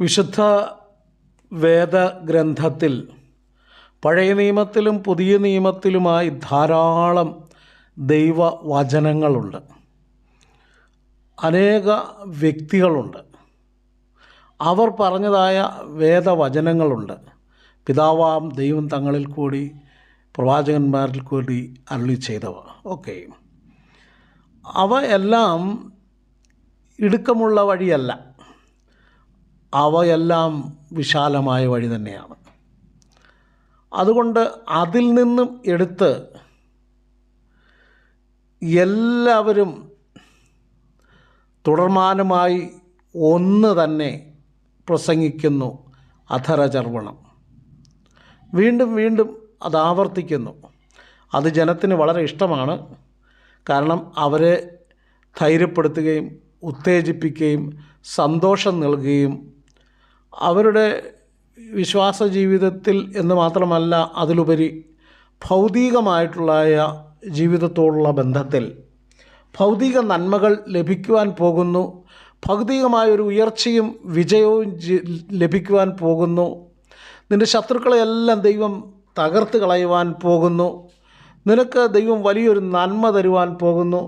വിശുദ്ധ വേദഗ്രന്ഥത്തിൽ പഴയ നിയമത്തിലും പുതിയ നിയമത്തിലുമായി ധാരാളം ദൈവവചനങ്ങളുണ്ട്. അനേക വ്യക്തികളുണ്ട്. അവർ പറഞ്ഞതായ വേദവചനങ്ങളുണ്ട്. പിതാവാം ദൈവം തങ്ങളിൽ കൂടി പ്രവാചകന്മാരിൽ കൂടി അരുളി ചെയ്തവ. ഓക്കെ, അവ എല്ലാം ഇടുക്കമുള്ള വഴിയല്ല, അവയെല്ലാം വിശാലമായ വഴി തന്നെയാണ്. അതുകൊണ്ട് അതിൽ നിന്നും എടുത്ത് എല്ലാവരും തുടർമാനമായി ഒന്ന് തന്നെ പ്രസംഗിക്കുന്നു, അധരചർവണം. വീണ്ടും വീണ്ടും അത് ആവർത്തിക്കുന്നു. അത് ജനത്തിന് വളരെ ഇഷ്ടമാണ്. കാരണം അവരെ ധൈര്യപ്പെടുത്തുകയും ഉത്തേജിപ്പിക്കുകയും സന്തോഷം നൽകുകയും അവരുടെ വിശ്വാസ ജീവിതത്തിൽ എന്ന് മാത്രമല്ല, അതിലുപരി ഭൗതികമായിട്ടുള്ള ജീവിതത്തോടുള്ള ബന്ധത്തിൽ ഭൗതിക നന്മകൾ ലഭിക്കുവാൻ പോകുന്നു, ഭൗതികമായൊരു ഉയർച്ചയും വിജയവും ലഭിക്കുവാൻ പോകുന്നു. നിൻ്റെ ശത്രുക്കളെയെല്ലാം ദൈവം തകർത്ത് കളയുവാൻ പോകുന്നു. നിനക്ക് ദൈവം വലിയൊരു നന്മ തരുവാൻ പോകുന്നു.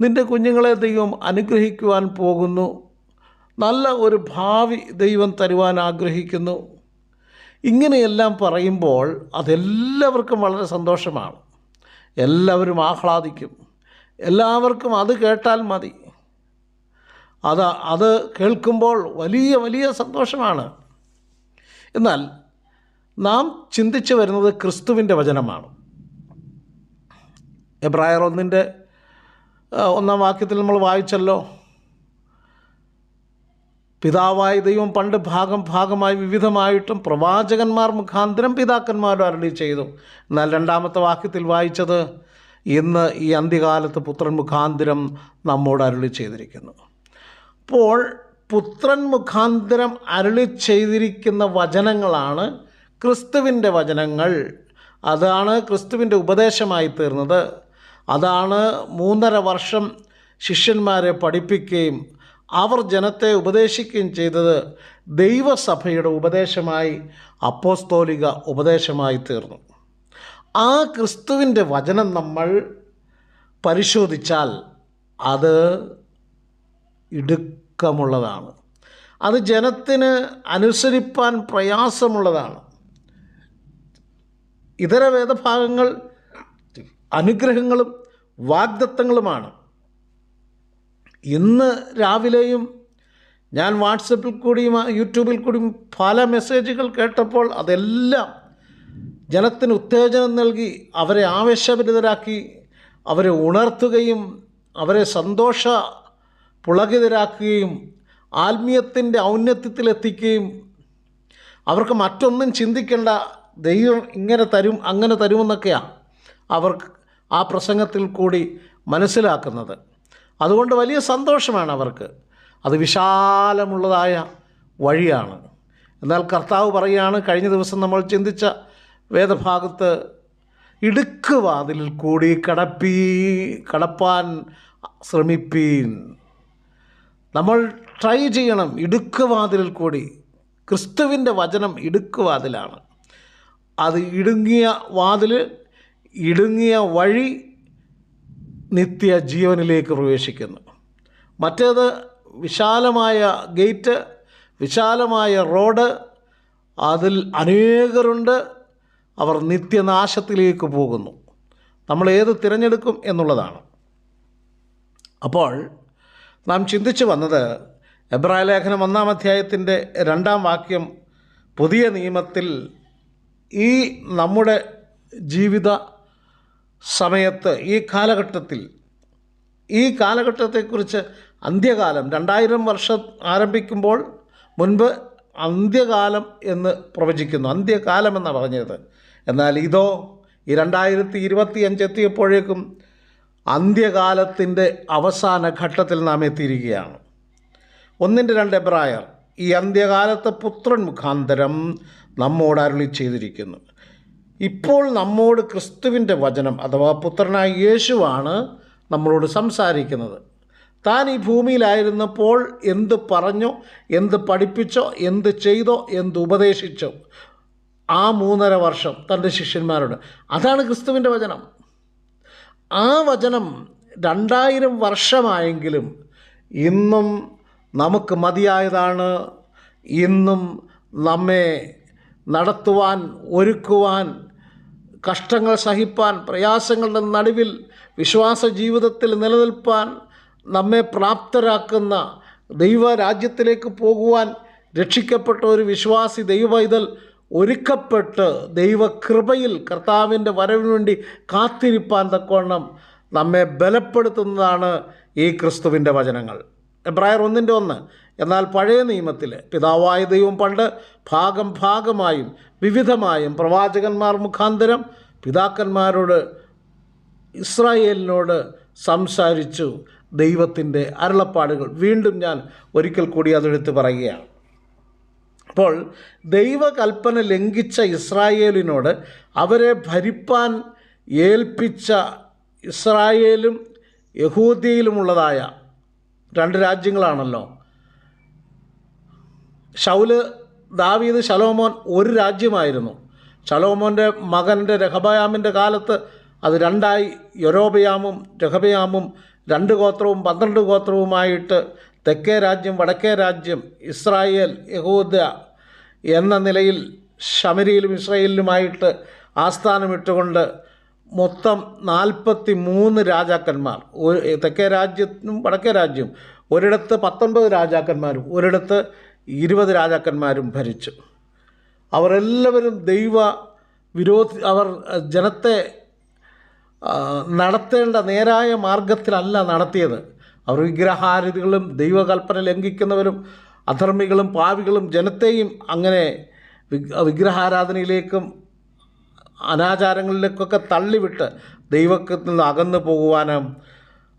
നിൻ്റെ കുഞ്ഞുങ്ങളെ ദൈവം അനുഗ്രഹിക്കുവാൻ പോകുന്നു. നല്ല ഒരു ഭാവി ദൈവം തരുവാൻ ആഗ്രഹിക്കുന്നു. ഇങ്ങനെയെല്ലാം പറയുമ്പോൾ അതെല്ലാവർക്കും വളരെ സന്തോഷമാണ്. എല്ലാവരും ആഹ്ലാദിക്കും. എല്ലാവർക്കും അത് കേട്ടാൽ മതി. അത് കേൾക്കുമ്പോൾ വലിയ വലിയ സന്തോഷമാണ്. എന്നാൽ നാം ചിന്തിച്ചു വരുന്നത് ക്രിസ്തുവിൻ്റെ വചനമാണ്. എബ്രായർ 1:1 നമ്മൾ വായിച്ചല്ലോ, പിതാവായ ദൈവം പണ്ട് ഭാഗമായി വിവിധമായിട്ടും പ്രവാചകന്മാർ മുഖാന്തരം പിതാക്കന്മാരും അരുളി ചെയ്തു. എന്നാൽ 2-ാമത്തെ വാക്യത്തിൽ വായിച്ചത്, ഇന്ന് ഈ അന്ത്യകാലത്ത് പുത്രൻ മുഖാന്തരം നമ്മോട് അരുളി ചെയ്തിരിക്കുന്നു. അപ്പോൾ പുത്രൻ മുഖാന്തരം അരുളി ചെയ്തിരിക്കുന്ന വചനങ്ങളാണ് ക്രിസ്തുവിൻ്റെ വചനങ്ങൾ. അതാണ് ക്രിസ്തുവിൻ്റെ ഉപദേശമായി തീർന്നത്. അതാണ് 3.5 വർഷം ശിഷ്യന്മാരെ പഠിപ്പിക്കുകയും അവർ ജനത്തെ ഉപദേശിക്കുകയും ചെയ്തത് ദൈവസഭയുടെ ഉപദേശമായി, അപ്പോസ്തോലിക ഉപദേശമായി തീർന്നു. ആ ക്രിസ്തുവിൻ്റെ വചനം നമ്മൾ പരിശോധിച്ചാൽ അത് ഇടുക്കമുള്ളതാണ്. അത് ജനത്തിന് അനുസരിപ്പാൻ പ്രയാസമുള്ളതാണ്. ഇതര വേദഭാഗങ്ങൾ അനുഗ്രഹങ്ങളും വാഗ്ദത്തങ്ങളുമാണ്. ഇന്ന് രാവിലെയും ഞാൻ വാട്സപ്പിൽ കൂടിയും യൂട്യൂബിൽ കൂടിയും പല മെസ്സേജുകൾ കേട്ടപ്പോൾ അതെല്ലാം ജനത്തിന് ഉത്തേജനം നൽകി, അവരെ ആവേശഭരിതരാക്കി, അവരെ ഉണർത്തുകയും അവരെ സന്തോഷ പുളകിതരാക്കുകയും ആത്മീയത്തിൻ്റെ ഔന്നത്യത്തിലെത്തിക്കുകയും അവർക്ക് മറ്റൊന്നും ചിന്തിക്കേണ്ട, ദൈവം ഇങ്ങനെ തരും അങ്ങനെ തരുമെന്നൊക്കെയാണ് അവർക്ക് ആ പ്രസംഗത്തിൽ കൂടി മനസ്സിലാക്കുന്നത്. അതുകൊണ്ട് വലിയ സന്തോഷമാണ് അവർക്ക്. അത് വിശാലമുള്ളതായ വഴിയാണ്. എന്നാൽ കർത്താവ് പറയുകയാണ്, കഴിഞ്ഞ ദിവസം നമ്മൾ ചിന്തിച്ച വേദഭാഗത്ത്, ഇടുക്കുവാതിലിൽ കൂടി കടപ്പാൻ ശ്രമിപ്പീൻ. നമ്മൾ ട്രൈ ചെയ്യണം ഇടുക്കുവാതിലിൽ കൂടി. ക്രിസ്തുവിൻ്റെ വചനം ഇടുക്കുവാതിലാണ്. അത് ഇടുങ്ങിയ വാതിൽ, ഇടുങ്ങിയ വഴി നിത്യ ജീവനിലേക്ക് പ്രവേശിക്കുന്നു. മറ്റേത് വിശാലമായ ഗേറ്റ്, വിശാലമായ റോഡ്, അതിൽ അനേകരുണ്ട്, അവർ നിത്യനാശത്തിലേക്ക് പോകുന്നു. നമ്മൾ ഏത് തിരഞ്ഞെടുക്കും എന്നുള്ളതാണ്. അപ്പോൾ നാം ചിന്തിച്ചു വന്നത് എബ്രായ ലേഖനം 1-ാം അധ്യായത്തിൻ്റെ 2-ാം വാക്യം പുതിയ നിയമത്തിൽ ഈ നമ്മുടെ ജീവിത സമയത്ത് ഈ കാലഘട്ടത്തെക്കുറിച്ച് അന്ത്യകാലം 2000 വർഷം ആരംഭിക്കുമ്പോൾ മുൻപ് അന്ത്യകാലം എന്ന് പ്രവചിക്കുന്നു. അന്ത്യകാലം എന്നാണ് പറഞ്ഞത്. എന്നാൽ ഇതോ ഈ 2025 എത്തിയപ്പോഴേക്കും അന്ത്യകാലത്തിൻ്റെ അവസാന ഘട്ടത്തിൽ നാം എത്തിയിരിക്കുകയാണ്. 1-2 എബ്രായർ ഈ അന്ത്യകാലത്ത് പുത്രൻ മുഖാന്തരം നമ്മോട് അരുളി ചെയ്തിരിക്കുന്നു. ഇപ്പോൾ നമ്മോട് ക്രിസ്തുവിൻ്റെ വചനം അഥവാ പുത്രനായ യേശുവാണ് നമ്മളോട് സംസാരിക്കുന്നത്. താൻ ഈ ഭൂമിയിലായിരുന്നപ്പോൾ എന്ത് പറഞ്ഞോ, എന്ത് പഠിപ്പിച്ചോ, എന്ത് ചെയ്തോ, എന്ത് ഉപദേശിച്ചോ ആ 3.5 വർഷം തൻ്റെ ശിഷ്യന്മാരോട്. അതാണ് ക്രിസ്തുവിൻ്റെ വചനം. ആ വചനം 2000 വർഷമായെങ്കിലും ഇന്നും നമുക്ക് മതിയായതാണ്. ഇന്നും നമ്മെ നടത്തുവാൻ, ഒരുക്കുവാൻ, കഷ്ടങ്ങൾ സഹിപ്പാൻ, പ്രയാസങ്ങളുടെ നടുവിൽ വിശ്വാസ ജീവിതത്തിൽ നിലനിൽപ്പാൻ നമ്മെ പ്രാപ്തരാക്കുന്ന, ദൈവരാജ്യത്തിലേക്ക് പോകുവാൻ രക്ഷിക്കപ്പെട്ട ഒരു വിശ്വാസി ദൈവപൈതൽ ഒരുക്കപ്പെട്ട് ദൈവകൃപയിൽ കർത്താവിൻ്റെ വരവിന് വേണ്ടി കാത്തിരിപ്പാൻ തക്കവണ്ണം നമ്മെ ബലപ്പെടുത്തുന്നതാണ് ഈ ക്രിസ്തുവിൻ്റെ വചനങ്ങൾ. എബ്രായർ 1:1. എന്നാൽ പഴയ നിയമത്തിൽ പിതാവായ ദൈവം പണ്ട് ഭാഗമായും വിവിധമായും പ്രവാചകന്മാർ മുഖാന്തരം പിതാക്കന്മാരോട്, ഇസ്രായേലിനോട് സംസാരിച്ചു ദൈവത്തിൻ്റെ അരുളപ്പാടുകൾ. വീണ്ടും ഞാൻ ഒരിക്കൽ കൂടി അതെടുത്ത് പറയുകയാണ്. അപ്പോൾ ദൈവകൽപ്പന ലംഘിച്ച ഇസ്രായേലിനോട് അവരെ ഭരിപ്പാൻ ഏൽപ്പിച്ച ഇസ്രായേലും യഹൂദിയിലുമുള്ളതായ 2 രാജ്യങ്ങളാണല്ലോ. ശൗല്, ദാവീദ്, ശലോമോൻ ഒരു രാജ്യമായിരുന്നു. ശലോമോൻ്റെ മകൻ്റെ രഹബയാമിൻ്റെ കാലത്ത് അത് 2ആയി. യൊരോബയാമും രഹബയാമും 2 ഗോത്രവും 12 ഗോത്രവുമായിട്ട് തെക്കേ രാജ്യം, വടക്കേ രാജ്യം, ഇസ്രായേൽ, യഹൂദ എന്ന നിലയിൽ ശമരിയിലും ഇസ്രായേലിലുമായിട്ട് ആസ്ഥാനമിട്ടുകൊണ്ട് മൊത്തം 43 രാജാക്കന്മാർ. തെക്കേ രാജ്യത്തിനും വടക്കേ രാജ്യവും ഒരിടത്ത് 19 രാജാക്കന്മാരും ഒരിടത്ത് 20 രാജാക്കന്മാരും ഭരിച്ചു. അവരെല്ലാവരും ദൈവ വിരോധി. അവർ ജനത്തെ നടത്തേണ്ട നേരായ മാർഗത്തിലല്ല നടത്തിയത്. അവർ വിഗ്രഹാരാധികളും ദൈവകൽപ്പന ലംഘിക്കുന്നവരും അധർമ്മികളും പാപികളും ജനത്തെയും അങ്ങനെ വിഗ്രഹാരാധനയിലേക്കും അനാചാരങ്ങളിലേക്കൊക്കെ തള്ളിവിട്ട് ദൈവത്തിൽ നിന്ന് അകന്നു പോകുവാനും,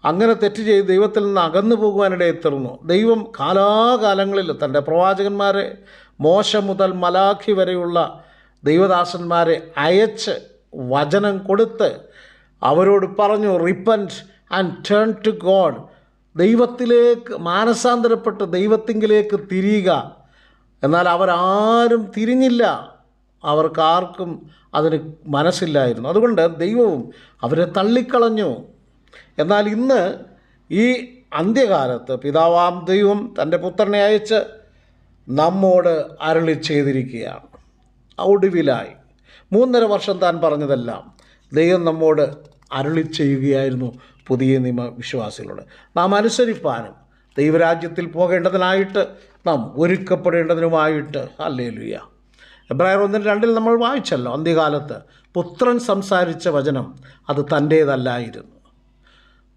അങ്ങനെ തെറ്റ് ചെയ്ത് ദൈവത്തിൽ നിന്ന് അകന്നു പോകുവാനിടയിൽ തീർന്നു. ദൈവം കാലാകാലങ്ങളിൽ തൻ്റെ പ്രവാചകന്മാരെ, മോശ മുതൽ മലാഖി വരെയുള്ള ദൈവദാസന്മാരെ അയച്ച് വചനം കൊടുത്ത് അവരോട് പറഞ്ഞു, repent and turn to God. ദൈവത്തിലേക്ക് മാനസാന്തരപ്പെട്ട് ദൈവത്തിങ്കിലേക്ക് തിരിയുക. എന്നാൽ അവരാരും തിരിഞ്ഞില്ല. അവർക്കാർക്കും അതിന് മനസ്സില്ലായിരുന്നു. അതുകൊണ്ട് ദൈവവും അവരെ തള്ളിക്കളഞ്ഞു. എന്നാൽ ഇന്ന് ഈ അന്ത്യകാലത്ത് പിതാവാം ദൈവം തൻ്റെ പുത്രനെ അയച്ച് നമ്മോട് അരുളി ചെയ്തിരിക്കുകയാണ്. ഒടുവിലായി 3.5 വർഷം താൻ പറഞ്ഞതെല്ലാം ദൈവം നമ്മോട് അരുളി ചെയ്യുകയായിരുന്നു. പുതിയ നിയമ വിശ്വാസികളോട് നാം അനുസരിപ്പാനും ദൈവരാജ്യത്തിൽ പോകേണ്ടതിനായിട്ട് നാം ഒരുക്കപ്പെടേണ്ടതിനുമായിട്ട്. ഹല്ലേലൂയ. എബ്രായർ 1:2 നമ്മൾ വായിച്ചല്ലോ, അന്ത്യകാലത്ത് പുത്രൻ സംസാരിച്ച വചനം അത് തൻ്റേതല്ലായിരുന്നു.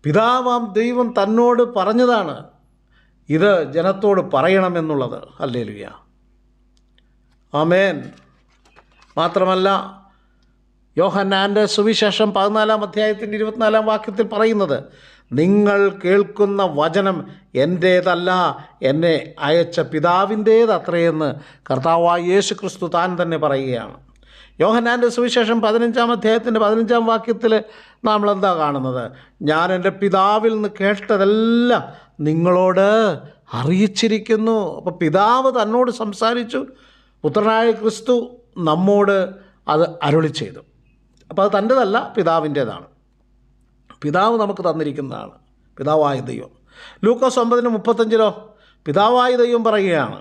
പിതാവാം ദൈവം തന്നോട് പറഞ്ഞതാണ് ഇത് ജനത്തോട് പറയണമെന്നുള്ളത്. ഹല്ലേലൂയ. ആമേൻ. മാത്രമല്ല യോഹന്നാൻ്റെ സുവിശേഷം 14-ാം അധ്യായത്തിൻ്റെ 24-ാം വാക്യത്തിൽ പറയുന്നത്, നിങ്ങൾ കേൾക്കുന്ന വചനം എൻ്റേതല്ല, എന്നെ അയച്ച പിതാവിൻ്റേതത്രയെന്ന് കർത്താവായ യേശു ക്രിസ്തു താൻ തന്നെ പറയുകയാണ്. യോഹന്നാൻ്റെ സുവിശേഷം 15-ാം അധ്യായത്തിൻ്റെ 15-ാം വാക്യത്തിൽ നമ്മളെന്താ കാണുന്നത്? ഞാൻ എൻ്റെ പിതാവിൽ നിന്ന് കേട്ടതെല്ലാം നിങ്ങളോട് അറിയിച്ചിരിക്കുന്നു. അപ്പോൾ പിതാവ് തന്നോട് സംസാരിച്ചു, പുത്രനായ ക്രിസ്തു നമ്മോട് അത് അരുളി ചെയ്തു. അപ്പോൾ അത് തൻ്റേതല്ല, പിതാവിൻ്റേതാണ്. പിതാവ് നമുക്ക് തന്നിരിക്കുന്നതാണ്, പിതാവായ ദൈവം. ലൂക്കോസ് 9:35 പിതാവായ ദൈവം പറയുകയാണ്,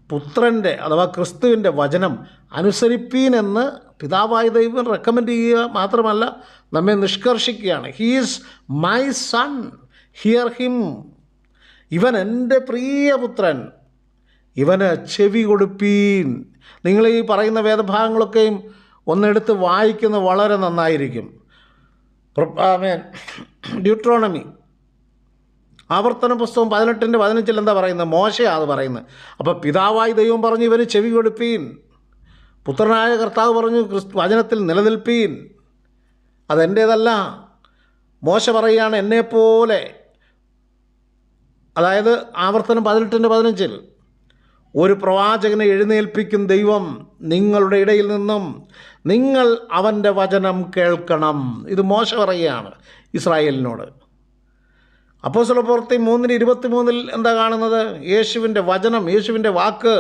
പുത്രൻ്റെ അഥവാ ക്രിസ്തുവിൻ്റെ വചനം അനുസരിപ്പീനെന്ന് പിതാവായ ദൈവം റെക്കമെൻഡ് ചെയ്യുക മാത്രമല്ല നമ്മെ നിഷ്കർഷിക്കുകയാണ്. He is my son, hear him. ഇവൻ എൻ്റെ പ്രിയപുത്രൻ, ഇവന് ചെവി കൊടുപ്പീൻ. നിങ്ങൾ ഈ പറയുന്ന വേദഭാഗങ്ങളൊക്കെയും ഒന്നെടുത്ത് വായിക്കുന്നത് വളരെ നന്നായിരിക്കും. ഡ്യൂട്രോണമി, ആവർത്തന പുസ്തകം 18:15 എന്താ പറയുന്നത്? മോശയാണ് അത് പറയുന്നത്. അപ്പോൾ പിതാവായി ദൈവം പറഞ്ഞു ഇവന് ചെവി കൊടുപ്പീൻ, പുത്രനായ കർത്താവ് പറഞ്ഞു വചനത്തിൽ നിലനിൽപ്പീൻ. അതെൻ്റേതല്ല. മോശ പറയുകയാണ് എന്നെപ്പോലെ, അതായത് ആവർത്തനം 18:15 ഒരു പ്രവാചകനെ എഴുന്നേൽപ്പിക്കും ദൈവം നിങ്ങളുടെ ഇടയിൽ നിന്നും, നിങ്ങൾ അവൻ്റെ വചനം കേൾക്കണം. ഇത് മോശ പറയുകയാണ് ഇസ്രായേലിനോട്. അപ്പോസ്തലപ്രവൃത്തി 3:23 എന്താ കാണുന്നത്? യേശുവിൻ്റെ വചനം, യേശുവിൻ്റെ വാക്ക്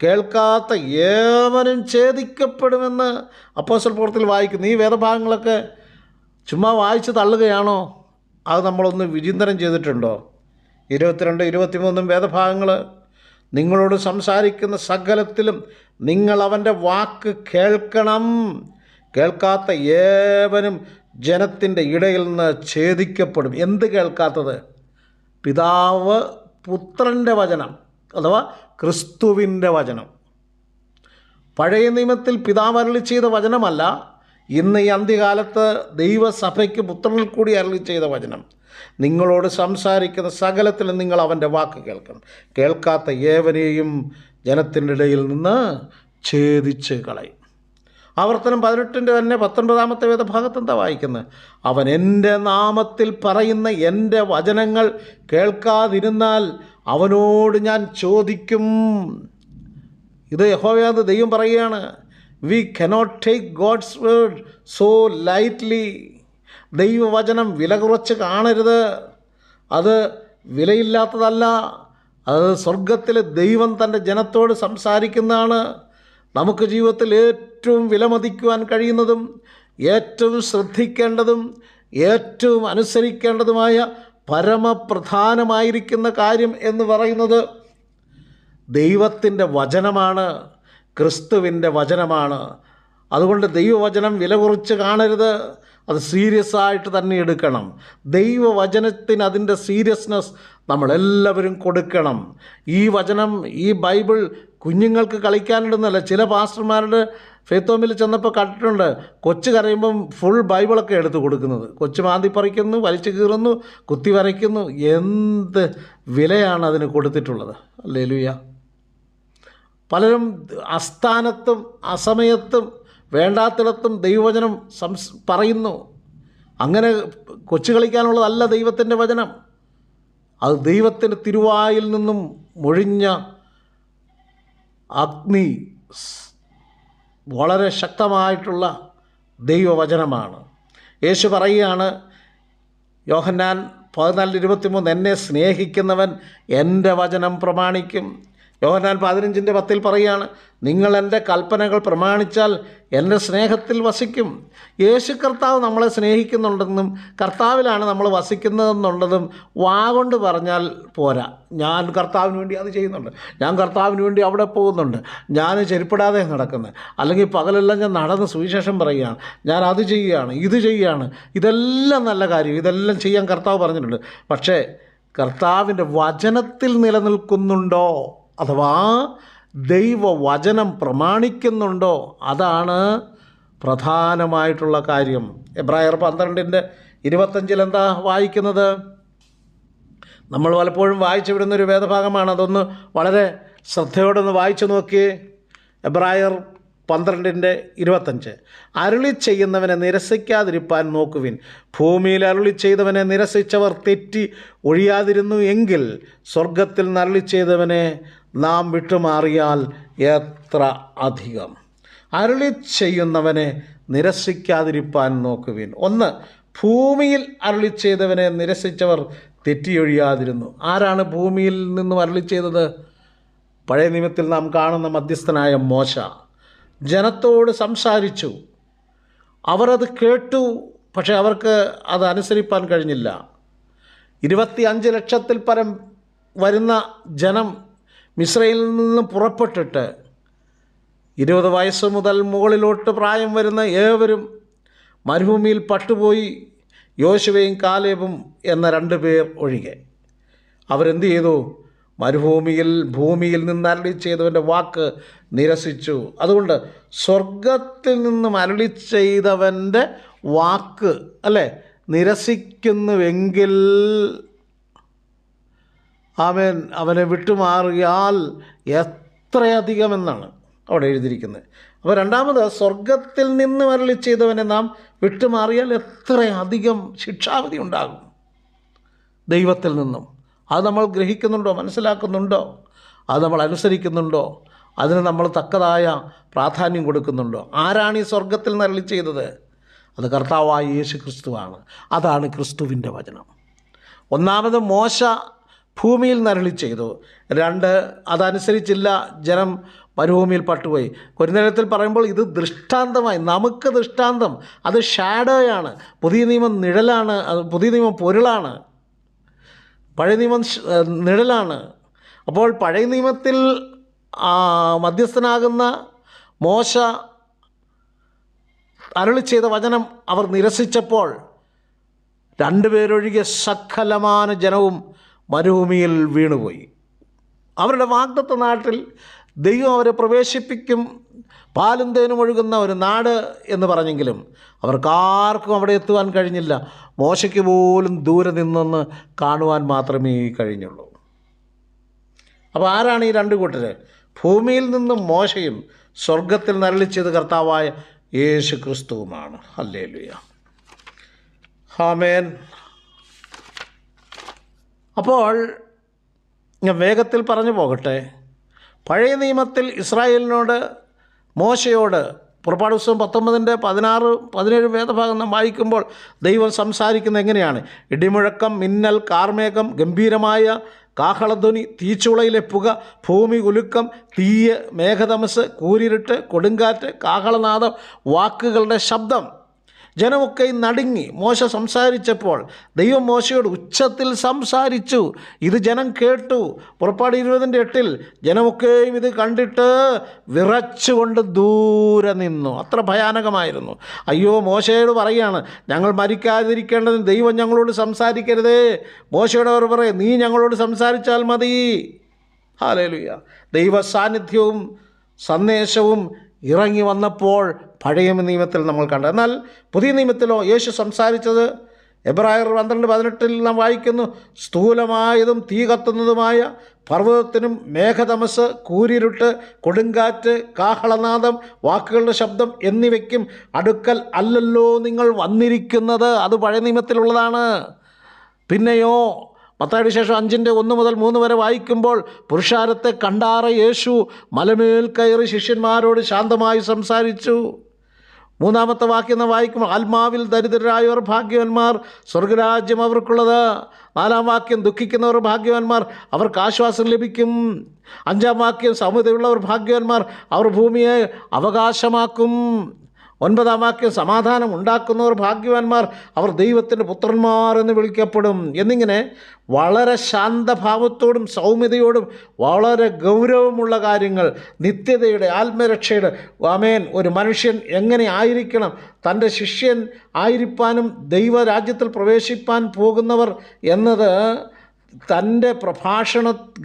കേൾക്കാത്ത ഏവനും ഛേദിക്കപ്പെടുമെന്ന് അപ്പോസ്തലപ്രവൃത്തിയിൽ വായിക്കുന്നു. ഈ വേദഭാഗങ്ങളൊക്കെ ചുമ്മാ വായിച്ച് തള്ളുകയാണോ? അത് നമ്മളൊന്ന് വിചിന്തനം ചെയ്തിട്ടുണ്ടോ? 22, 23 വേദഭാഗങ്ങൾ, നിങ്ങളോട് സംസാരിക്കുന്ന സകലത്തിലും നിങ്ങൾ അവൻ്റെ വാക്ക് കേൾക്കണം. കേൾക്കാത്ത ഏവനും ജനത്തിൻ്റെ ഇടയിൽ നിന്ന് ഛേദിക്കപ്പെടും. എന്ത് കേൾക്കാത്തത്? പിതാവ് പുത്രൻ്റെ വചനം അഥവാ ക്രിസ്തുവിൻ്റെ വചനം. പഴയ നിയമത്തിൽ പിതാവ് അരുളി ചെയ്ത വചനമല്ല, ഇന്ന് ഈ അന്ത്യകാലത്ത് ദൈവസഭയ്ക്ക് പുത്രനിൽ കൂടി അരുളി ചെയ്ത വചനം. നിങ്ങളോട് സംസാരിക്കുന്ന സകലത്തിലും നിങ്ങൾ അവൻ്റെ വാക്ക് കേൾക്കണം. കേൾക്കാത്ത ഏവനെയും ജനത്തിൻ്റെ ഇടയിൽ നിന്ന് ഛേദിച്ച് കളയും. ആവർത്തനം 18 തന്നെ 19 വേദഭാഗത്ത് എന്താ വായിക്കുന്നത്? അവൻ എൻ്റെ നാമത്തിൽ പറയുന്ന എൻ്റെ വചനങ്ങൾ കേൾക്കാതിരുന്നാൽ അവനോട് ഞാൻ ചോദിക്കും. ഇത് യഹോവയായ ദൈവം പറയുകയാണ്. We cannot take God's word so lightly. ദൈവവചനം വില കുറച്ച് കാണരുത്. അത് വിലയില്ലാത്തതല്ല. അത് സ്വർഗത്തിലെ ദൈവം തൻ്റെ ജനത്തോട് സംസാരിക്കുന്നതാണ്. നമുക്ക് ജീവിതത്തിൽ ഏറ്റവും വിലമതിക്കുവാൻ കഴിയുന്നതും ഏറ്റവും ശ്രദ്ധിക്കേണ്ടതും ഏറ്റവും അനുസരിക്കേണ്ടതുമായ പരമപ്രധാനമായിരിക്കുന്ന കാര്യം എന്ന് പറയുന്നത് ദൈവത്തിൻ്റെ വചനമാണ്, ക്രിസ്തുവിൻ്റെ വചനമാണ്. അതുകൊണ്ട് ദൈവവചനം വില കുറച്ച് കാണരുത്. അത് സീരിയസ് ആയിട്ട് തന്നെ എടുക്കണം. ദൈവവചനത്തിന് അതിൻ്റെ സീരിയസ്നെസ് നമ്മളെല്ലാവരും കൊടുക്കണം. ഈ വചനം, ഈ ബൈബിൾ കുഞ്ഞുങ്ങൾക്ക് കളിക്കാനിടുന്നല്ല. ചില പാസ്റ്റർമാരുടെ ഫെയ്ത്ത് ഹോമിൽ ചെന്നപ്പോൾ കണ്ടിട്ടുണ്ട്, കൊച്ചു കരയുമ്പം ഫുൾ ബൈബിളൊക്കെ എടുത്ത് കൊടുക്കുന്നത്. കൊച്ചു മാന്തി പറിക്കുന്നു, വലിച്ചു കീറുന്നു, കുത്തി വരയ്ക്കുന്നു. എന്ത് വിലയാണ് അതിന് കൊടുത്തിട്ടുള്ളത്! ഹല്ലേലൂയ. പലരും അസ്ഥാനത്തും അസമയത്തും വേണ്ടാത്തിടത്തും ദൈവവചനം പറയുന്നു. അങ്ങനെ കൊച്ചു കളിക്കാനുള്ളതല്ല ദൈവത്തിൻ്റെ വചനം. അത് ദൈവത്തിൻ്റെ തിരുവായിൽ നിന്നും മൊഴിഞ്ഞ അഗ്നി, വളരെ ശക്തമായിട്ടുള്ള ദൈവവചനമാണ്. യേശു പറയുകയാണ്, യോഹന്നാൻ 14:23, എന്നെ സ്നേഹിക്കുന്നവൻ എൻ്റെ വചനം പ്രമാണിക്കും. യോഹന്നാൻ 15:10 പറയുകയാണ്, നിങ്ങൾ എൻ്റെ കൽപ്പനകൾ പ്രമാണിച്ചാൽ എൻ്റെ സ്നേഹത്തിൽ വസിക്കും. യേശു കർത്താവ് നമ്മളെ സ്നേഹിക്കുന്നുണ്ടെന്നും കർത്താവിലാണ് നമ്മൾ വസിക്കുന്നതെന്നുള്ളതും വാഗൊണ്ട് പറഞ്ഞാൽ പോരാ. ഞാൻ കർത്താവിന് വേണ്ടി അത് ചെയ്യുന്നുണ്ട്, ഞാൻ കർത്താവിന് വേണ്ടി അവിടെ പോകുന്നുണ്ട്, ഞാൻ ചെരുപ്പിടാതെ നടക്കുന്നത്, അല്ലെങ്കിൽ പകലെല്ലാം ഞാൻ നടന്ന് സുവിശേഷം പറയുകയാണ്, ഞാൻ അത് ചെയ്യുകയാണ്, ഇത് ചെയ്യുകയാണ്. ഇതെല്ലാം നല്ല കാര്യം, ഇതെല്ലാം ചെയ്യാൻ കർത്താവ് പറഞ്ഞിട്ടുണ്ട്. പക്ഷേ കർത്താവിൻ്റെ വചനത്തിൽ നിലനിൽക്കുന്നുണ്ടോ, അഥവാ ദൈവവചനം പ്രമാണിക്കുന്നുണ്ടോ? അതാണ് പ്രധാനമായിട്ടുള്ള കാര്യം. എബ്രായർ 12:25 എന്താ വായിക്കുന്നത്? നമ്മൾ പലപ്പോഴും വായിച്ചു വിടുന്നൊരു വേദഭാഗമാണ്. അതൊന്ന് വളരെ ശ്രദ്ധയോടൊന്ന് വായിച്ചു നോക്കിയേ. എബ്രായർ 12:25, അരുളി ചെയ്യുന്നവനെ നിരസിക്കാതിരിപ്പാൻ നോക്കുവിൻ. ഭൂമിയിൽ അരുളി ചെയ്തവനെ നിരസിച്ചവർ തെറ്റി ഒഴിയാതിരുന്നു എങ്കിൽ സ്വർഗത്തിൽ നിന്ന് അരുളി ചെയ്തവനെ നാം വിട്ടുമാറിയാൽ എത്ര അധികം. അരുളി ചെയ്യുന്നവനെ നിരസിക്കാതിരിപ്പാൻ നോക്കുവിൻ. ഒന്ന്, ഭൂമിയിൽ അരുളി ചെയ്തവനെ നിരസിച്ചവർ തെറ്റിയൊഴിയാതിരുന്നു. ആരാണ് ഭൂമിയിൽ നിന്നും അരുളി ചെയ്തത്? പഴയ നിയമത്തിൽ നാം കാണുന്ന മധ്യസ്ഥനായ മോശ ജനത്തോട് സംസാരിച്ചു. അവരത് കേട്ടു, പക്ഷേ അവർക്ക് അത് അനുസരിപ്പാൻ കഴിഞ്ഞില്ല. 25 ലക്ഷത്തിൽ പരം വരുന്ന ജനം മിസ്രയിൽ നിന്ന് പുറപ്പെട്ടിട്ട് 20 വയസ്സ് മുതൽ മുകളിലോട്ട് പ്രായം വരുന്ന ഏവരും മരുഭൂമിയിൽ പട്ടുപോയി. യോശുവയും കാലേബും എന്ന 2 പേർ ഒഴികെ. അവരെന്ത് ചെയ്തു? ഭൂമിയിൽ നിന്ന് അരുളി ചെയ്തവൻ്റെ വാക്ക് നിരസിച്ചു. അതുകൊണ്ട് സ്വർഗത്തിൽ നിന്നും അരുളി ചെയ്തവൻ്റെ വാക്ക് നിരസിക്കുന്നുവെങ്കിൽ അവനെ വിട്ടുമാറിയാൽ എത്രയധികമെന്നാണ് അവിടെ എഴുതിയിരിക്കുന്നത്. അപ്പോൾ രണ്ടാമത്, സ്വർഗത്തിൽ നിന്ന് അരുളി ചെയ്തവനെ നാം വിട്ടുമാറിയാൽ എത്രയധികം ശിക്ഷാവിധി ഉണ്ടാകും ദൈവത്തിൽ നിന്നും. അത് നമ്മൾ ഗ്രഹിക്കുന്നുണ്ടോ, മനസ്സിലാക്കുന്നുണ്ടോ? അത് നമ്മൾ അനുസരിക്കുന്നുണ്ടോ? അതിന് നമ്മൾ തക്കതായ പ്രാധാന്യം കൊടുക്കുന്നുണ്ടോ? ആരാണ് ഈ സ്വർഗത്തിൽ നിന്ന് അരുളി ചെയ്തത്? അത് കർത്താവായ യേശു ക്രിസ്തുവാണ്. അതാണ് ക്രിസ്തുവിൻ്റെ വചനം. ഒന്നാമത് മോശ ഭൂമിയിൽ നരളി ചെയ്തു. 2, അതനുസരിച്ചില്ല, ജനം മരുഭൂമിയിൽ പട്ടുപോയി. കൊരിന്ത്യത്തിൽ പറയുമ്പോൾ ഇത് ദൃഷ്ടാന്തമായി, നമുക്ക് ദൃഷ്ടാന്തം, അത് ഷാഡോയാണ്. പുതിയ നിയമം നിഴലാണ്, പുതിയ നിയമം പൊരുളാണ്, പഴയ നിയമം നിഴലാണ്. അപ്പോൾ പഴയ നിയമത്തിൽ മധ്യസ്ഥനാകുന്ന മോശ അരുളി ചെയ്ത വചനം അവർ നിരസിച്ചപ്പോൾ 2 പേരൊഴികെ സകലമാന ജനവും മരുഭൂമിയിൽ വീണുപോയി. അവരുടെ വാഗ്ദത്ത നാട്ടിൽ ദൈവം അവരെ പ്രവേശിപ്പിക്കും, പാലും തേനും ഒഴുകുന്ന ഒരു നാട് എന്ന് പറഞ്ഞെങ്കിലും അവർക്കാർക്കും അവിടെ എത്തുവാൻ കഴിഞ്ഞില്ല. മോശയ്ക്ക് പോലും ദൂരെ നിന്നൊന്ന് കാണുവാൻ മാത്രമേ കഴിഞ്ഞുള്ളൂ. അപ്പോൾ ആരാണ് ഈ 2 കൂട്ടർ? ഭൂമിയിൽ നിന്നും മോശയും സ്വർഗത്തിൽ നരളിച്ചത് കർത്താവായ യേശു ക്രിസ്തുവുമാണ്. ഹല്ലേലൂയ, ആമേൻ. അപ്പോൾ ഞാൻ വേഗത്തിൽ പറഞ്ഞു പോകട്ടെ. പഴയ നിയമത്തിൽ ഇസ്രായേലിനോട്, മോശയോട് പുറപ്പാട് പുസ്തകം 19-16-17 വേദഭാഗം നാം വായിക്കുമ്പോൾ ദൈവം സംസാരിക്കുന്നത് എങ്ങനെയാണ്? ഇടിമുഴക്കം, മിന്നൽ, കാർമേഘം, ഗംഭീരമായ കാഹളധ്വനി, തീച്ചുളയിലെ പുക, ഭൂമി കുലുക്കം, തീയ്, മേഘതമസ്, കൂരിരുട്ട്, കൊടുങ്കാറ്റ്, കാഹളനാദം, വാക്കുകളുടെ ശബ്ദം. ജനമൊക്കെ നടുങ്ങി. മോശ സംസാരിച്ചപ്പോൾ ദൈവം മോശയോട് ഉച്ചത്തിൽ സംസാരിച്ചു. ഇത് ജനം കേട്ടു. പുറപ്പാട് 20:8 ജനമൊക്കെയും ഇത് കണ്ടിട്ട് വിറച്ചുകൊണ്ട് ദൂരെ നിന്നു. അത്ര ഭയാനകമായിരുന്നു. അയ്യോ, മോശയോട് പറയുകയാണ്, ഞങ്ങൾ മരിക്കാതിരിക്കേണ്ടതിന് ദൈവം ഞങ്ങളോട് സംസാരിക്കരുതേ. മോശയോട് അവർ പറയും, നീ ഞങ്ങളോട് സംസാരിച്ചാൽ മതി. ഹല്ലേലൂയ. ദൈവ സാന്നിധ്യവും സന്ദേശവും ഇറങ്ങി വന്നപ്പോൾ പഴയ നിയമത്തിൽ നമ്മൾ കണ്ടു. എന്നാൽ പുതിയ നിയമത്തിലോ യേശു സംസാരിച്ചത് എബ്രായർ 12:18 നാം വായിക്കുന്നു, സ്ഥൂലമായതും തീ കത്തുന്നതുമായ പർവ്വതത്തിനും മേഘതമസ്, കൂരിരുട്ട്, കൊടുങ്കാറ്റ്, കാഹളനാദം, വാക്കുകളുടെ ശബ്ദം എന്നിവയ്ക്കും അടുക്കൽ അല്ലല്ലോ നിങ്ങൾ വന്നിരിക്കുന്നത്. അത് പഴയ നിയമത്തിലുള്ളതാണ്. പിന്നെയോ മത്തായിയുടെ വിശേഷം 5:1-3 വരെ വായിക്കുമ്പോൾ പുരുഷാരത്തെ കണ്ടാറ യേശു മലമേൽ കയറി ശിഷ്യന്മാരോട് ശാന്തമായി സംസാരിച്ചു. 3-ാമത്തെ വാക്യം നാം വായിക്കുമ്പോൾ ആത്മാവിൽ ദരിദ്രരായവർ ഭാഗ്യവാന്മാർ, സ്വർഗരാജ്യം അവർക്കുള്ളത്. 4-ാം വാക്യം ദുഃഖിക്കുന്നവർ ഭാഗ്യവാന്മാർ, അവർക്ക് ആശ്വാസം ലഭിക്കും. 5-ാം വാക്യം സൗമ്യതയുള്ളവർ ഭാഗ്യവാന്മാർ, അവർ ഭൂമിയെ അവകാശമാക്കും. 9-ാം വാക്യം സമാധാനം ഉണ്ടാക്കുന്നവർ ഭാഗ്യവാന്മാർ, അവർ ദൈവത്തിൻ്റെ പുത്രന്മാർ എന്ന് വിളിക്കപ്പെടും. എന്നിങ്ങനെ വളരെ ശാന്തഭാവത്തോടും സൗമ്യതയോടും വളരെ ഗൗരവമുള്ള കാര്യങ്ങൾ, നിത്യതയുടെ, ആത്മരക്ഷയുടെ, ആമേൻ, ഒരു മനുഷ്യൻ എങ്ങനെ ആയിരിക്കണം, തൻ്റെ ശിഷ്യൻ ആയിരിക്കാനും ദൈവരാജ്യത്തിൽ പ്രവേശിപ്പാൻ പോകുന്നവർ എന്നത് തൻ്റെ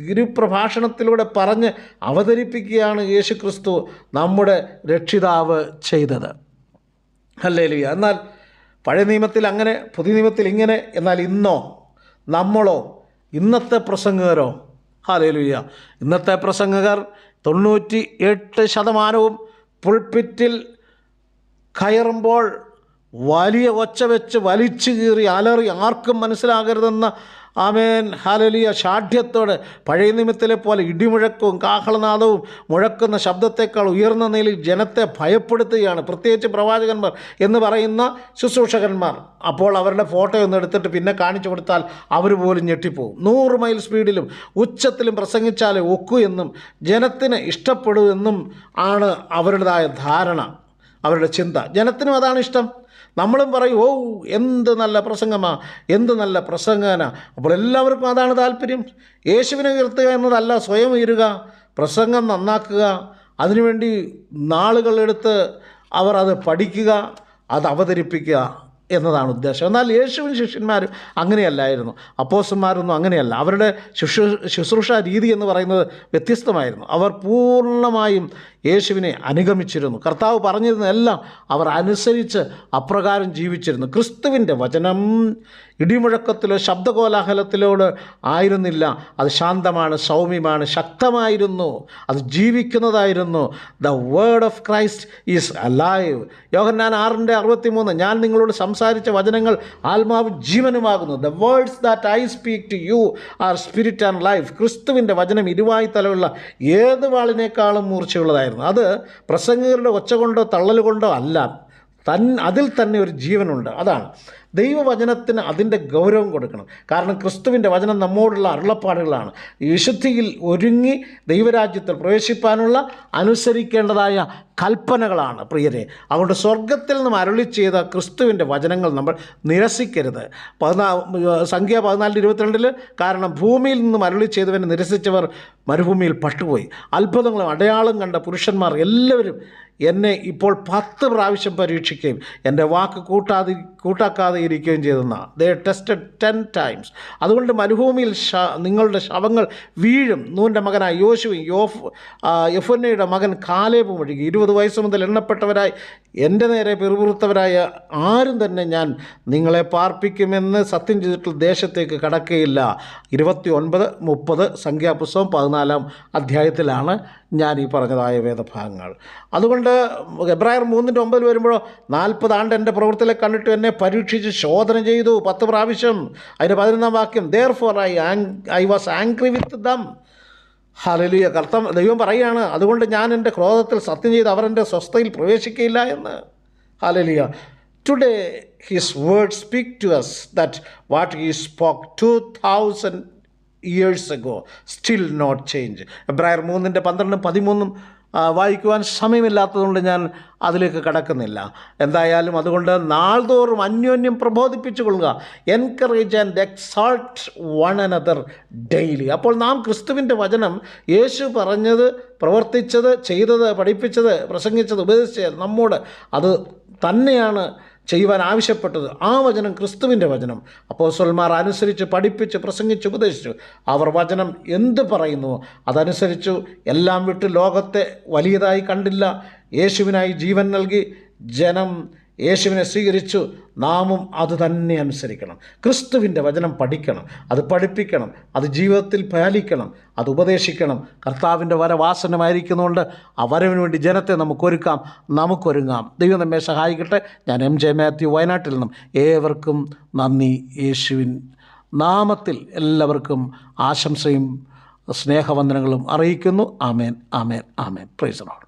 ഗുരുപ്രഭാഷണത്തിലൂടെ പറഞ്ഞ് അവതരിപ്പിക്കുകയാണ് യേശുക്രിസ്തു നമ്മുടെ രക്ഷിതാവ് ചെയ്തത്. ഹല്ലേലൂയ. എന്നാൽ പഴയ നിയമത്തിൽ അങ്ങനെ, പുതിയ നിയമത്തിൽ ഇങ്ങനെ. എന്നാൽ ഇന്നോ, നമ്മളോ, ഇന്നത്തെ പ്രസംഗകരോ? ഹല്ലേലൂയ. ഇന്നത്തെ പ്രസംഗകർ 98% പുൾപിറ്റിൽ കയറുമ്പോൾ വലിയ ഒച്ച വെച്ച് വലിച്ചു കീറി അലറി ആർക്കും മനസ്സിലാകരുതെന്ന, ആമേൻ, ഹല്ലേലൂയ, ഷാഠ്യത്തോടെ പഴയ നിയമത്തിലെ പോലെ ഇടിമുഴക്കവും കാഹളനാദവും മുഴക്കുന്ന ശബ്ദത്തേക്കാൾ ഉയർന്ന നിലയിൽ ജനത്തെ ഭയപ്പെടുത്തുകയാണ്. പ്രത്യേകിച്ച് പ്രവാചകന്മാർ എന്ന് പറയുന്ന ശുശ്രൂഷകന്മാർ. അപ്പോൾ അവരുടെ ഫോട്ടോ ഒന്ന് എടുത്തിട്ട് പിന്നെ കാണിച്ചു കൊടുത്താൽ അവർ പോലും ഞെട്ടിപ്പോവും. 100 മൈൽ സ്പീഡിലും ഉച്ചത്തിലും പ്രസംഗിച്ചാലേ ഒക്കൂ എന്നും ജനത്തിന് ഇഷ്ടപ്പെടൂ എന്നും ആണ് അവരുടേതായ ധാരണ, അവരുടെ ചിന്ത. ജനത്തിനും അതാണ് ഇഷ്ടം. നമ്മളും പറയും, ഓ എന്ത് നല്ല പ്രസംഗമാ, എന്ത് നല്ല പ്രസംഗന. അപ്പോൾ എല്ലാവർക്കും അതാണ് താല്പര്യം. യേശുവിനെ ഉയർത്തുക എന്നതല്ല, സ്വയം ഉയരുക, പ്രസംഗം നന്നാക്കുക, അതിനുവേണ്ടി നാളുകളെടുത്ത് അവർ അത് പഠിക്കുക, അത് അവതരിപ്പിക്കുക എന്നതാണ് ഉദ്ദേശം. എന്നാൽ യേശുവിൻ ശിഷ്യന്മാരും അങ്ങനെയല്ലായിരുന്നു. അപ്പോസ്തലന്മാരൊന്നും അങ്ങനെയല്ല. അവരുടെ ശുശ്രൂഷ രീതി എന്ന് പറയുന്നത് വ്യത്യസ്തമായിരുന്നു. അവർ പൂർണ്ണമായും യേശുവിനെ അനുഗമിച്ചിരുന്നു. കർത്താവ് പറഞ്ഞിരുന്നതെല്ലാം അവർ അനുസരിച്ച് അപ്രകാരം ജീവിച്ചിരുന്നു. ക്രിസ്തുവിൻ്റെ വചനം ഇടിമുഴക്കത്തിലോ ശബ്ദകോലാഹലത്തിലോട് ആയിരുന്നില്ല. അത് ശാന്തമാണ്, സൗമ്യമാണ്, ശക്തമായിരുന്നു, അത് ജീവിക്കുന്നതായിരുന്നു. The word of Christ is alive. Yohannan 6:63 ഞാൻ നിങ്ങളോട് സംസാരിച്ച വചനങ്ങൾ ആത്മാവും ജീവനുമാകുന്നു. The words that I speak to you are spirit and life. ക്രിസ്തുവിൻ്റെ വചനം ഇരുവായി തലയുള്ള ഏത് വാളിനേക്കാളും മൂർച്ചയുള്ളതായിരുന്നു. അത് പ്രസംഗകരുടെ ഒച്ച കൊണ്ടോ തള്ളൽ കൊണ്ടോ അല്ല, അതിൽ തന്നെ ഒരു ജീവനുണ്ട്. അതാണ് ദൈവവചനത്തിന് അതിൻ്റെ ഗൗരവം കൊടുക്കണം. കാരണം ക്രിസ്തുവിൻ്റെ വചനം നമ്മോടുള്ള അരുളപ്പാടുകളാണ്. വിശുദ്ധിയിൽ ഒരുങ്ങി ദൈവരാജ്യത്തിൽ പ്രവേശിപ്പാനുള്ള അനുസരിക്കേണ്ടതായ കൽപ്പനകളാണ് പ്രിയരെ. അതുകൊണ്ട് സ്വർഗത്തിൽ നിന്നും അരുളി ചെയ്ത ക്രിസ്തുവിൻ്റെ വചനങ്ങൾ നമ്മൾ നിരസിക്കരുത്. സംഖ്യ 14:22 കാരണം ഭൂമിയിൽ നിന്നും അരുളി ചെയ്തവനെ നിരസിച്ചവർ മരുഭൂമിയിൽ പട്ടുപോയി. അത്ഭുതങ്ങളും അടയാളം കണ്ട പുരുഷന്മാർ എല്ലാവരും എന്നെ ഇപ്പോൾ 10 പ്രാവശ്യം പരീക്ഷിക്കുകയും എൻ്റെ വാക്ക് കൂട്ടാക്കാതെ ഇരിക്കുകയും ചെയ്തെന്നാണ്. ദേ ടെസ്റ്റഡ് 10 times. അതുകൊണ്ട് മരുഭൂമിയിൽ നിങ്ങളുടെ ശവങ്ങൾ വീഴും. നൂൻ്റെ മകനായ യോശുവയും യെഫുന്നയുടെ മകൻ കാലേബും ഒഴികെ 20 വയസ്സ് മുതൽ എണ്ണപ്പെട്ടവരായി എൻ്റെ നേരെ പിറുപിറുത്തവരായ ആരും തന്നെ ഞാൻ നിങ്ങളെ പാർപ്പിക്കുമെന്ന് സത്യം ചെയ്തിട്ടുള്ള ദേശത്തേക്ക് കടക്കുകയില്ല. 29-30 സംഖ്യാപുസ്തകം 14-ാം അധ്യായത്തിലാണ് ഞാൻ ഈ പറഞ്ഞതായ വേദഭാഗങ്ങൾ. അതുകൊണ്ട് എബ്രായർ 3:9 വരുമ്പോഴോ 40 ആണ്ട് എൻ്റെ പ്രവൃത്തിയിലെ കണ്ടിട്ട് എന്നെ പരീക്ഷിച്ച് ശോധന ചെയ്തു 10 പ്രാവശ്യം. അതിൻ്റെ 11-ാം വാക്യം therefore I was angry with them. Hallelujah. ദൈവം പറയുകയാണ്, അതുകൊണ്ട് ഞാൻ എൻ്റെ ക്രോധത്തിൽ സത്യം ചെയ്ത് അവർ എൻ്റെ സ്വസ്ഥയിൽ പ്രവേശിക്കുകയില്ല എന്ന്. Hallelujah. Today his word speak to us that what he spoke 2000 years ago still not change. എബ്രായർ 3:12-13 വായിക്കുവാൻ സമയമില്ലാത്തതുകൊണ്ട് ഞാൻ അതിലേക്ക് കടക്കുന്നില്ല. എന്തായാലും അതുകൊണ്ട് നാൾതോറും അന്യോന്യം പ്രബോധിപ്പിച്ചു കൊള്ളുക. Encourage and exalt one another daily. അപ്പോൾ നാം ക്രിസ്തുവിൻ്റെ വചനം, യേശു പറഞ്ഞത്, പ്രവർത്തിച്ചത്, ചെയ്തത്, പഠിപ്പിച്ചത്, പ്രസംഗിച്ചത്, ഉപദേശിച്ചത് നമ്മോട് അത് തന്നെയാണ് ചെയ്യുവാൻ ആവശ്യപ്പെട്ടത്. ആ വചനം ക്രിസ്തുവിൻ്റെ വചനം. അപ്പോസ്തലന്മാർ അനുസരിച്ച് പഠിപ്പിച്ച് പ്രസംഗിച്ച് ഉപദേശിച്ചു. അവർ വചനം എന്ത് പറയുന്നു അതനുസരിച്ചു. എല്ലാം വിട്ട് ലോകത്തെ വലിയതായി കണ്ടില്ല. യേശുവിനായി ജീവൻ നൽകി ജനം യേശുവിനെ സ്വീകരിച്ചു. നാമും അത് തന്നെ അനുസരിക്കണം. ക്രിസ്തുവിൻ്റെ വചനം പഠിക്കണം, അത് പഠിപ്പിക്കണം, അത് ജീവിതത്തിൽ പാലിക്കണം, അത് ഉപദേശിക്കണം. കർത്താവിൻ്റെ വരവാസനമായിരിക്കുന്നതുകൊണ്ട് ആ വരവിന് വേണ്ടി ജനത്തെ നമുക്കൊരുങ്ങാം. ദൈവം നമ്മെ സഹായിക്കട്ടെ. ഞാൻ MJ മാത്യു, വയനാട്ടിൽ നിന്നും ഏവർക്കും നന്ദി. യേശുവിൻ നാമത്തിൽ എല്ലാവർക്കും ആശംസയും സ്നേഹവന്ദനങ്ങളും അറിയിക്കുന്നു. Amen, amen, amen. Praise the Lord.